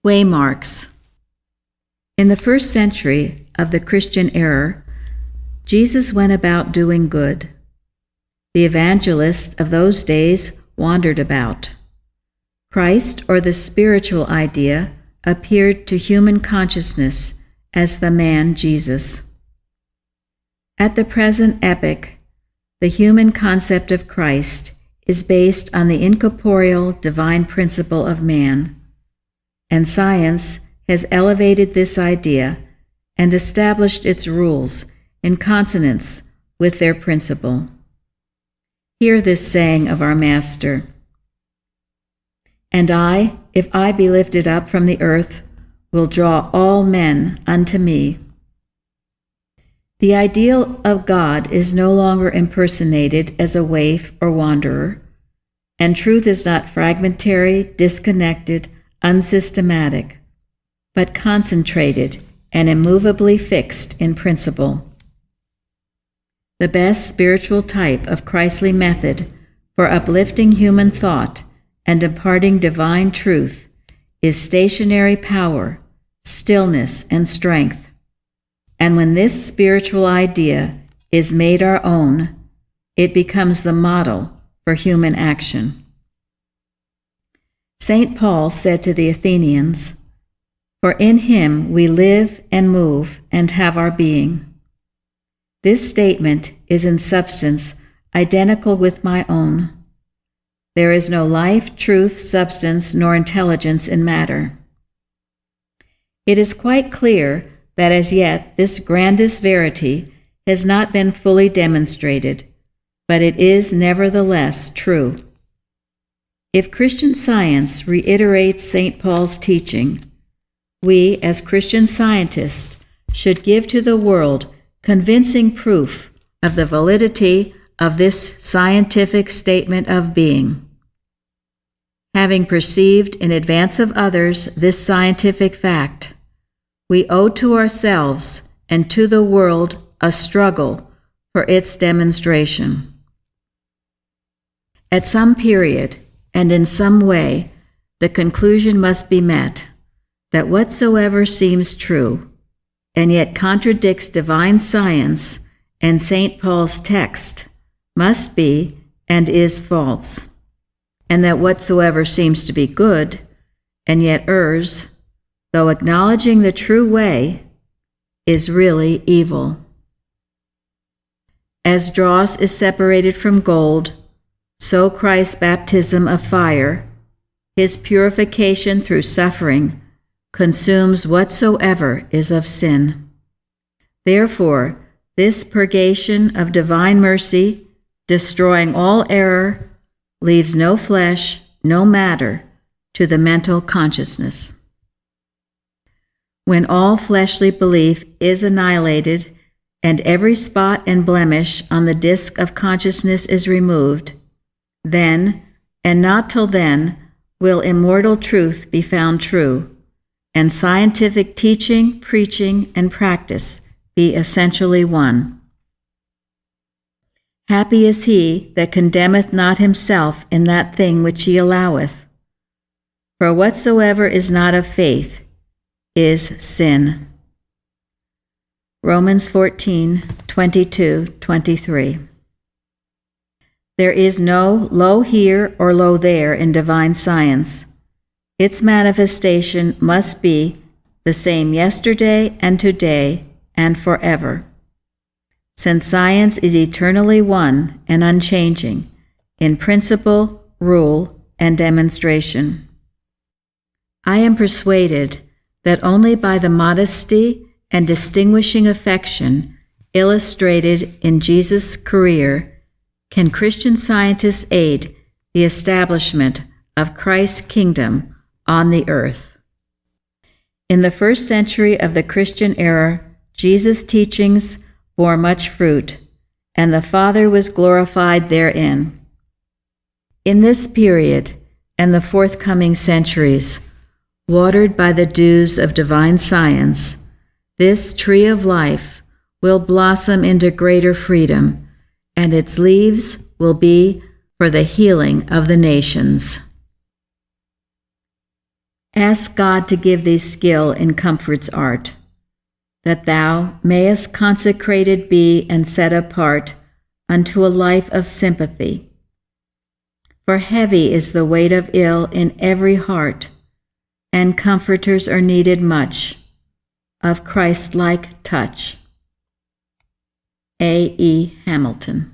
Waymarks. In the first century of the Christian era, Jesus went about doing good. The evangelists of those days wandered about. Christ, or the spiritual idea, appeared to human consciousness as the man Jesus. At the present epoch, the human concept of Christ is based on the incorporeal divine principle of man, and science has elevated this idea and established its rules in consonance with their principle. Hear this saying of our Master: "And I, if I be lifted up from the earth, will draw all men unto me." The ideal of God is no longer impersonated as a waif or wanderer, and truth is not fragmentary, disconnected, unsystematic, but concentrated and immovably fixed in principle. The best spiritual type of Christly method for uplifting human thought and imparting divine truth is stationary power, stillness, and strength. And when this spiritual idea is made our own, it becomes the model for human action. St. Paul said to the Athenians, "For in him we live and move and have our being." This statement is in substance identical with my own. There is no life, truth, substance, nor intelligence in matter. It is quite clear that as yet this grandest verity has not been fully demonstrated, but it is nevertheless true. If Christian Science reiterates St. Paul's teaching, we as Christian scientists should give to the world convincing proof of the validity of this scientific statement of being. Having perceived in advance of others this scientific fact, we owe to ourselves and to the world a struggle for its demonstration. At some period and in some way, the conclusion must be met that whatsoever seems true and yet contradicts divine science and St. Paul's text must be and is false, and that whatsoever seems to be good and yet errs, though acknowledging the true way, is really evil. As dross is separated from gold, so Christ's baptism of fire, his purification through suffering, consumes whatsoever is of sin. Therefore, this purgation of divine mercy, destroying all error, leaves no flesh, no matter, to the mental consciousness. When all fleshly belief is annihilated and every spot and blemish on the disk of consciousness is removed, then, and not till then, will immortal truth be found true, and scientific teaching, preaching, and practice be essentially one. Happy is he that condemneth not himself in that thing which he alloweth. For whatsoever is not of faith is sin. Romans 14:22-23. There is no low here or low there in divine science. Its manifestation must be the same yesterday and today and forever. Since science is eternally one and unchanging in principle, rule, and demonstration. I am persuaded that only by the modesty and distinguishing affection illustrated in Jesus' career can Christian scientists aid the establishment of Christ's kingdom on the earth. In the first century of the Christian era, Jesus' teachings bore much fruit, and the Father was glorified therein. In this period and the forthcoming centuries, watered by the dews of divine science, this tree of life will blossom into greater freedom, and its leaves will be for the healing of the nations. Ask God to give thee skill in comfort's art, that thou mayest consecrated be and set apart unto a life of sympathy. For heavy is the weight of ill in every heart, and comforters are needed much, of Christ-like touch. A. E. Hamilton.